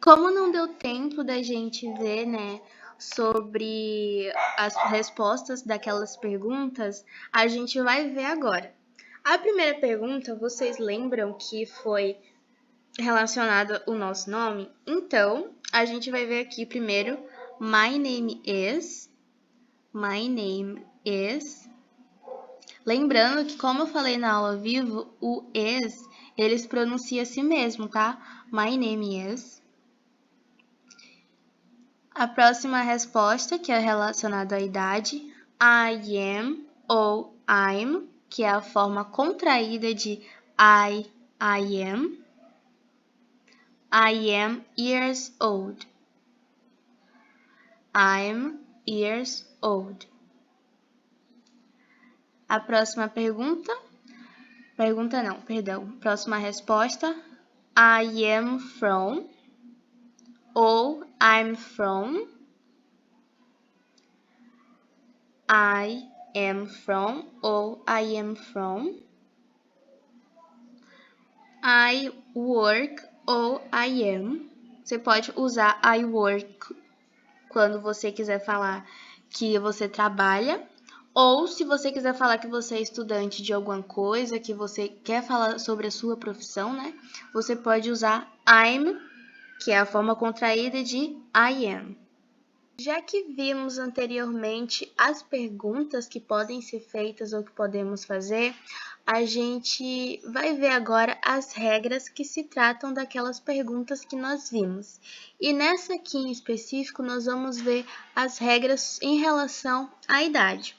Como não deu tempo da gente ver, né, sobre as respostas daquelas perguntas, a gente vai ver agora. A primeira pergunta, vocês lembram que foi relacionada ao nosso nome? Então, a gente vai ver aqui primeiro, my name is. My name is. Lembrando que, como eu falei na aula vivo, o is, eles pronunciam a si mesmo, tá? My name is. A próxima resposta, que é relacionada à idade, I am ou I'm, que é a forma contraída de I am. I am years old. I'm years old. A próxima próxima resposta, I am from ou I'm from. I am from ou I am from. I work ou I am. Você pode usar I work quando você quiser falar que você trabalha, ou se você quiser falar que você é estudante de alguma coisa, que você quer falar sobre a sua profissão, né? Você pode usar I'm, que é a forma contraída de I am. Já que vimos anteriormente as perguntas que podem ser feitas ou que podemos fazer, a gente vai ver agora as regras que se tratam daquelas perguntas que nós vimos. E nessa aqui em específico, nós vamos ver as regras em relação à idade.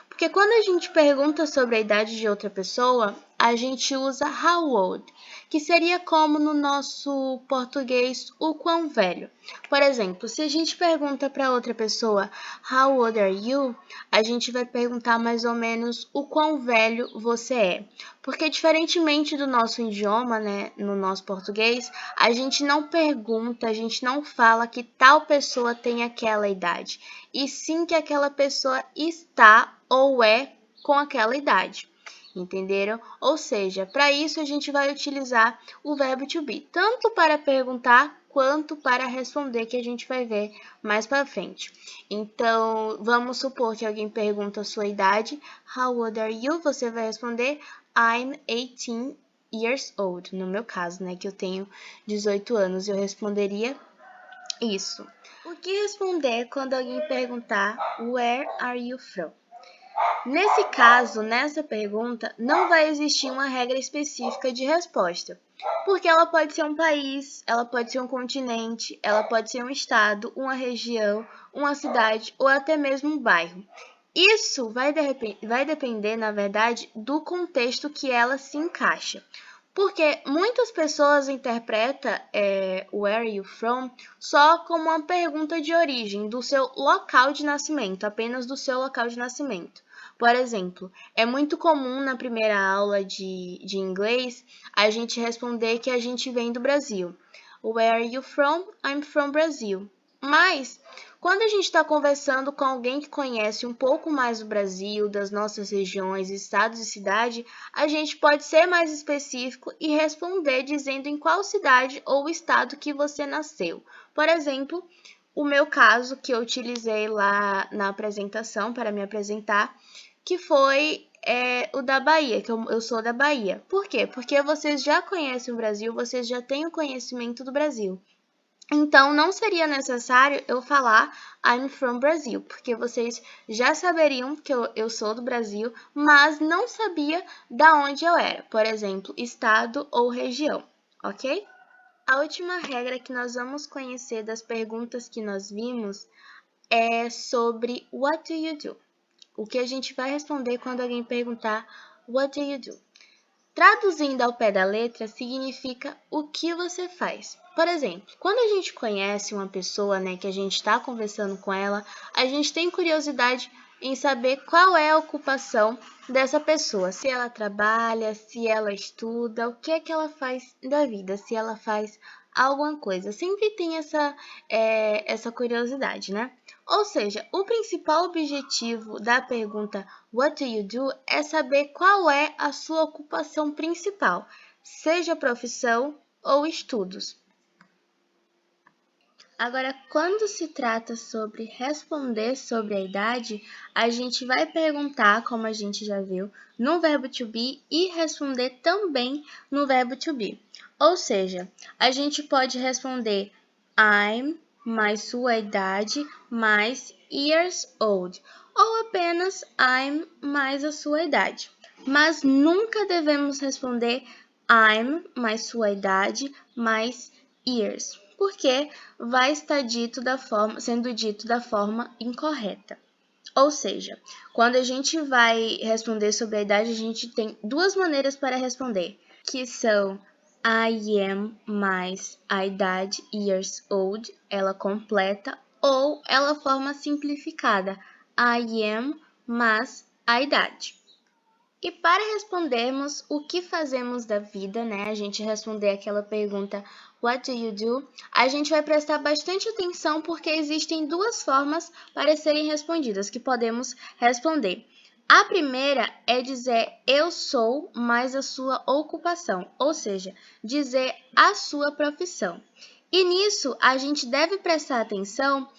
Porque quando a gente pergunta sobre a idade de outra pessoa, a gente usa how old, que seria como no nosso português o quão velho. Por exemplo, se a gente pergunta para outra pessoa how old are you, a gente vai perguntar mais ou menos o quão velho você é. Porque diferentemente do nosso idioma, né, no nosso português, a gente não pergunta, a gente não fala que tal pessoa tem aquela idade, e sim que aquela pessoa está ou é com aquela idade. Entenderam? Ou seja, para isso a gente vai utilizar o verbo to be, tanto para perguntar quanto para responder, que a gente vai ver mais para frente. Então, vamos supor que alguém pergunta a sua idade. How old are you? Você vai responder I'm 18 years old. No meu caso, né, que eu tenho 18 anos, eu responderia isso. O que responder quando alguém perguntar Where are you from? Nesse caso, nessa pergunta, não vai existir uma regra específica de resposta, porque ela pode ser um país, ela pode ser um continente, ela pode ser um estado, uma região, uma cidade ou até mesmo um bairro. Isso vai depender, na verdade, do contexto que ela se encaixa. Porque muitas pessoas interpretam Where are you from só como uma pergunta de origem, do seu local de nascimento, apenas do seu local de nascimento. Por exemplo, é muito comum na primeira aula de inglês a gente responder que a gente vem do Brasil. Where are you from? I'm from Brazil. Mas, quando a gente está conversando com alguém que conhece um pouco mais do Brasil, das nossas regiões, estados e cidade, a gente pode ser mais específico e responder dizendo em qual cidade ou estado que você nasceu. Por exemplo, o meu caso que eu utilizei lá na apresentação para me apresentar, que foi o da Bahia, que eu sou da Bahia. Por quê? Porque vocês já conhecem o Brasil, vocês já têm o conhecimento do Brasil. Então, não seria necessário eu falar I'm from Brazil, porque vocês já saberiam que eu sou do Brasil, mas não sabia da onde eu era, por exemplo, estado ou região, ok? A última regra que nós vamos conhecer das perguntas que nós vimos é sobre what do you do? O que a gente vai responder quando alguém perguntar what do you do? Traduzindo ao pé da letra, significa o que você faz. Por exemplo, quando a gente conhece uma pessoa, né, que a gente está conversando com ela, a gente tem curiosidade em saber qual é a ocupação dessa pessoa. Se ela trabalha, se ela estuda, o que é que ela faz da vida, se ela faz alguma coisa. Sempre tem essa curiosidade, né? Ou seja, o principal objetivo da pergunta What do you do? É saber qual é a sua ocupação principal, seja profissão ou estudos. Agora, quando se trata sobre responder sobre a idade, a gente vai perguntar, como a gente já viu, no verbo to be e responder também no verbo to be. Ou seja, a gente pode responder I'm mais sua idade mais years old, ou apenas I'm mais a sua idade. Mas nunca devemos responder I'm mais sua idade mais years, porque vai estar sendo dito da forma incorreta. Ou seja, quando a gente vai responder sobre a idade, a gente tem duas maneiras para responder, que são I am mais a idade, years old, ela completa, ou ela forma simplificada, I am mais a idade. E para respondermos o que fazemos da vida, né? A gente responder aquela pergunta What do you do? A gente vai prestar bastante atenção porque existem duas formas para serem respondidas que podemos responder. A primeira é dizer eu sou mais a sua ocupação, ou seja, dizer a sua profissão. E nisso a gente deve prestar atenção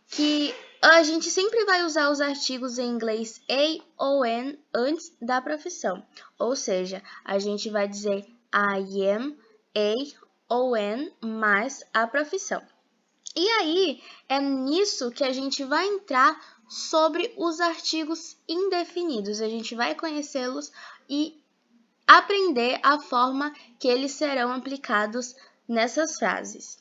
que a gente sempre vai usar os artigos em inglês a ou an antes da profissão. Ou seja, a gente vai dizer I am a ou an mais a profissão. E aí, é nisso que a gente vai entrar sobre os artigos indefinidos. A gente vai conhecê-los e aprender a forma que eles serão aplicados nessas frases.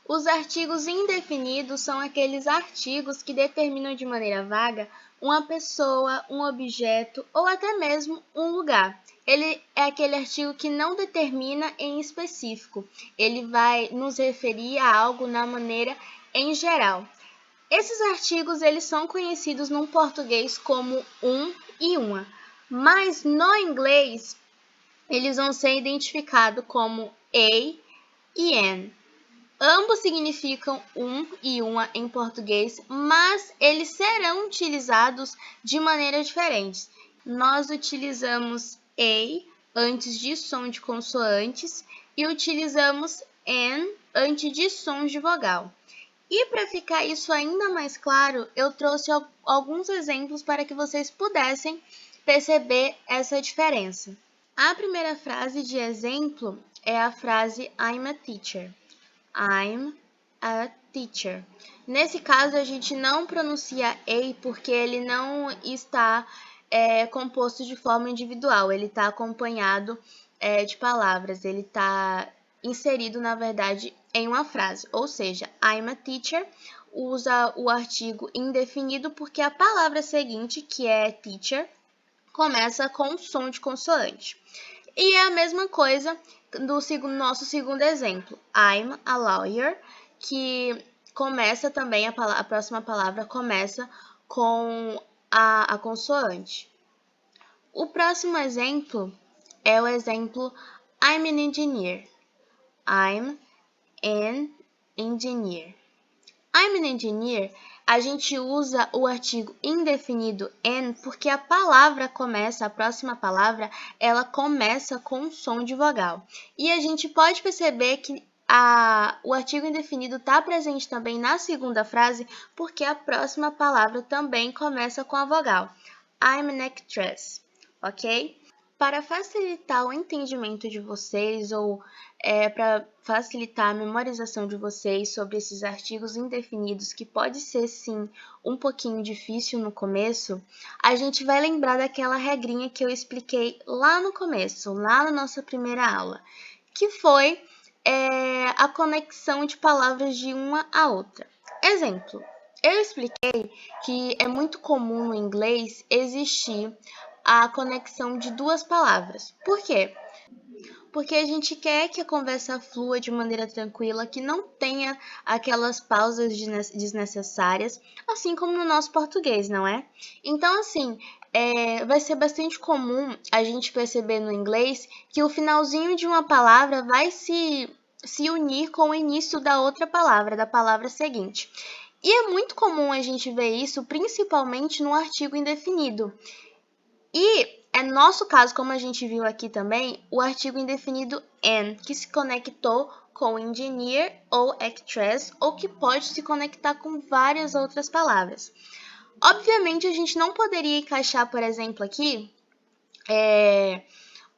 Os artigos indefinidos são aqueles artigos que determinam de maneira vaga uma pessoa, um objeto ou até mesmo um lugar. Ele é aquele artigo que não determina em específico. Ele vai nos referir a algo na maneira em geral. Esses artigos eles são conhecidos no português como um e uma, mas no inglês eles vão ser identificados como a e an. Ambos significam um e uma em português, mas eles serão utilizados de maneiras diferentes. Nós utilizamos a antes de som de consoantes e utilizamos an antes de sons de vogal. E para ficar isso ainda mais claro, eu trouxe alguns exemplos para que vocês pudessem perceber essa diferença. A primeira frase de exemplo é a frase I'm a teacher. I'm a teacher. Nesse caso, a gente não pronuncia a porque ele não está composto de forma individual, ele está acompanhado de palavras, ele está inserido, na verdade, em uma frase. Ou seja, I'm a teacher usa o artigo indefinido porque a palavra seguinte, que é teacher, começa com som de consoante. E é a mesma coisa do nosso segundo exemplo, I'm a lawyer, que começa também, a próxima palavra começa com a consoante. O próximo exemplo é o exemplo I'm an engineer. I'm an engineer. I'm an engineer, a gente usa o artigo indefinido an porque a próxima palavra, ela começa com um som de vogal. E a gente pode perceber que o artigo indefinido está presente também na segunda frase porque a próxima palavra também começa com a vogal. I'm an actress, ok? Para facilitar o entendimento de vocês ou para facilitar a memorização de vocês sobre esses artigos indefinidos, que pode ser sim um pouquinho difícil no começo, a gente vai lembrar daquela regrinha que eu expliquei lá no começo, lá na nossa primeira aula, que foi a conexão de palavras de uma a outra. Exemplo, eu expliquei que é muito comum no inglês existir a conexão de duas palavras. Por quê? Porque a gente quer que a conversa flua de maneira tranquila, que não tenha aquelas pausas desnecessárias, assim como no nosso português, não é? Então, assim, vai ser bastante comum a gente perceber no inglês que o finalzinho de uma palavra vai se unir com o início da outra palavra, da palavra seguinte. E é muito comum a gente ver isso, principalmente no artigo indefinido. E é nosso caso, como a gente viu aqui também, o artigo indefinido an, que se conectou com engineer ou actress, ou que pode se conectar com várias outras palavras. Obviamente, a gente não poderia encaixar, por exemplo, aqui,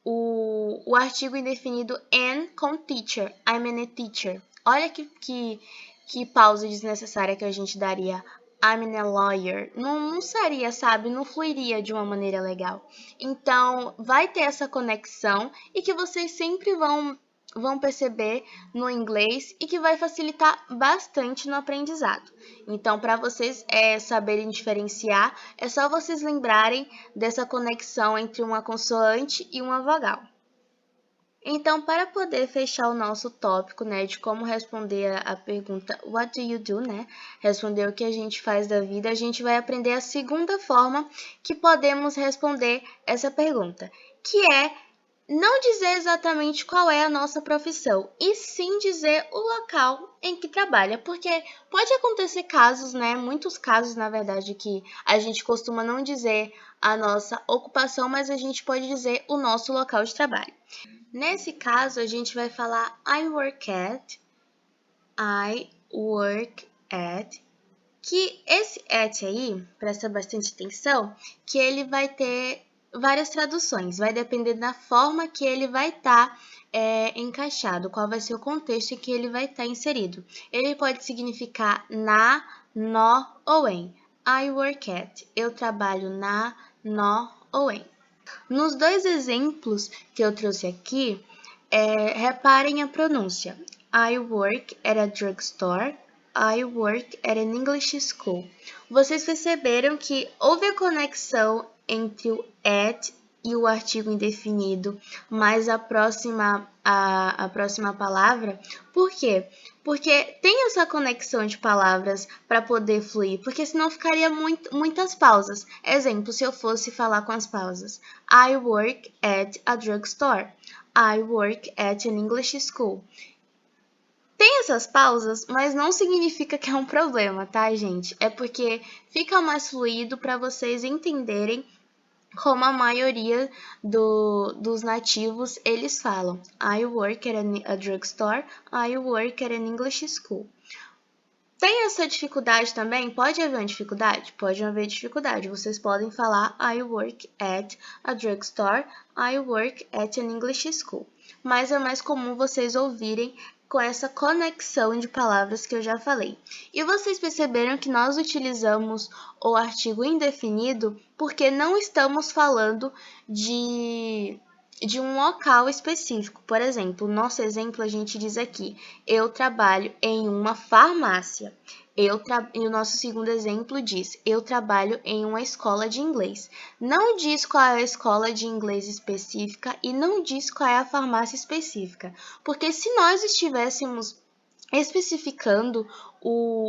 o artigo indefinido and com teacher. I'm a teacher. Olha que pausa desnecessária que a gente daria. I'm a lawyer. Não seria, sabe? Não fluiria de uma maneira legal. Então, vai ter essa conexão e que vocês sempre vão perceber no inglês e que vai facilitar bastante no aprendizado. Então, para vocês saberem diferenciar, é só vocês lembrarem dessa conexão entre uma consoante e uma vogal. Então, para poder fechar o nosso tópico, né, de como responder a pergunta What do you do, né, responder o que a gente faz da vida, a gente vai aprender a segunda forma que podemos responder essa pergunta, que é não dizer exatamente qual é a nossa profissão, e sim dizer o local em que trabalha, porque pode acontecer casos, né, muitos casos, na verdade, que a gente costuma não dizer a nossa ocupação, mas a gente pode dizer o nosso local de trabalho. Nesse caso, a gente vai falar I work at, que esse at aí, presta bastante atenção, que ele vai ter várias traduções, vai depender da forma que ele vai estar encaixado, qual vai ser o contexto em que ele vai estar inserido. Ele pode significar na, no ou em. I work at, eu trabalho na, no ou em. Nos dois exemplos que eu trouxe aqui, reparem a pronúncia. I work at a drugstore. I work at an English school. Vocês perceberam que houve a conexão entre o at e o artigo indefinido, mais a próxima palavra. Por quê? Porque tem essa conexão de palavras para poder fluir, porque senão ficaria muitas pausas. Exemplo, se eu fosse falar com as pausas. I work at a drugstore. I work at an English school. Tem essas pausas, mas não significa que é um problema, tá, gente? É porque fica mais fluido para vocês entenderem como a maioria dos nativos eles falam. I work at a drugstore. I work at an English school. Tem essa dificuldade também? Pode haver uma dificuldade? Pode haver dificuldade. Vocês podem falar I work at a drugstore. I work at an English school. Mas é mais comum vocês ouvirem com essa conexão de palavras que eu já falei. E vocês perceberam que nós utilizamos o artigo indefinido porque não estamos falando de um local específico. Por exemplo, no nosso exemplo a gente diz aqui, eu trabalho em uma farmácia. E o nosso segundo exemplo diz, eu trabalho em uma escola de inglês. Não diz qual é a escola de inglês específica e não diz qual é a farmácia específica. Porque se nós estivéssemos especificando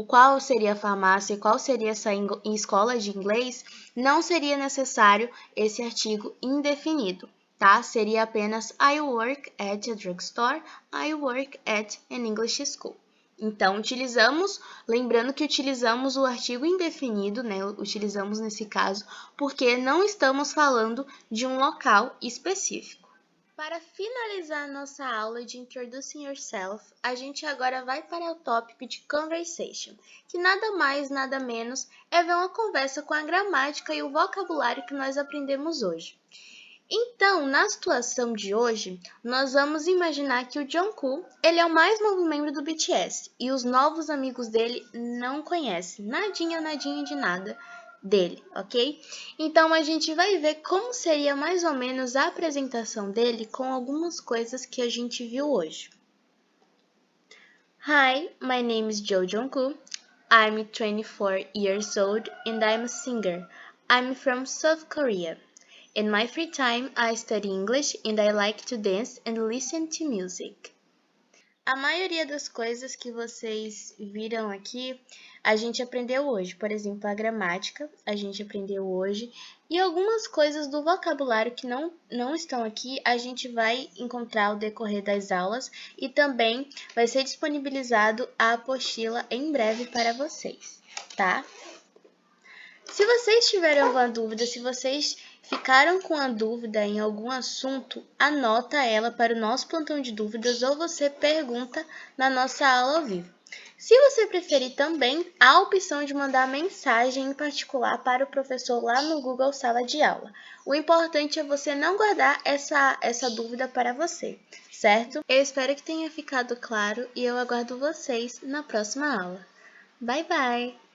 qual seria a farmácia e qual seria essa escola de inglês, não seria necessário esse artigo indefinido. Tá? Seria apenas I work at a drugstore, I work at an English school. Então, lembrando que utilizamos o artigo indefinido, né? Utilizamos nesse caso, porque não estamos falando de um local específico. Para finalizar nossa aula de Introducing Yourself, a gente agora vai para o tópico de Conversation, que nada mais, nada menos é ver uma conversa com a gramática e o vocabulário que nós aprendemos hoje. Então, na situação de hoje, nós vamos imaginar que o Jungkook, ele é o mais novo membro do BTS e os novos amigos dele não conhecem nadinha de nada dele, ok? Então, a gente vai ver como seria mais ou menos a apresentação dele com algumas coisas que a gente viu hoje. Hi, my name is Jo Jungkook. I'm 24 years old and I'm a singer. I'm from South Korea. In my free time, I study English and I like to dance and listen to music. A maioria das coisas que vocês viram aqui, a gente aprendeu hoje. Por exemplo, a gramática, a gente aprendeu hoje. E algumas coisas do vocabulário que não estão aqui, a gente vai encontrar ao decorrer das aulas. E também vai ser disponibilizado a apostila em breve para vocês, tá? Se vocês tiverem alguma dúvida, se vocês Ficaram com a dúvida em algum assunto? Anota ela para o nosso plantão de dúvidas ou você pergunta na nossa aula ao vivo. Se você preferir também, há a opção de mandar mensagem em particular para o professor lá no Google Sala de Aula. O importante é você não guardar essa dúvida para você, certo? Eu espero que tenha ficado claro e eu aguardo vocês na próxima aula. Bye, bye!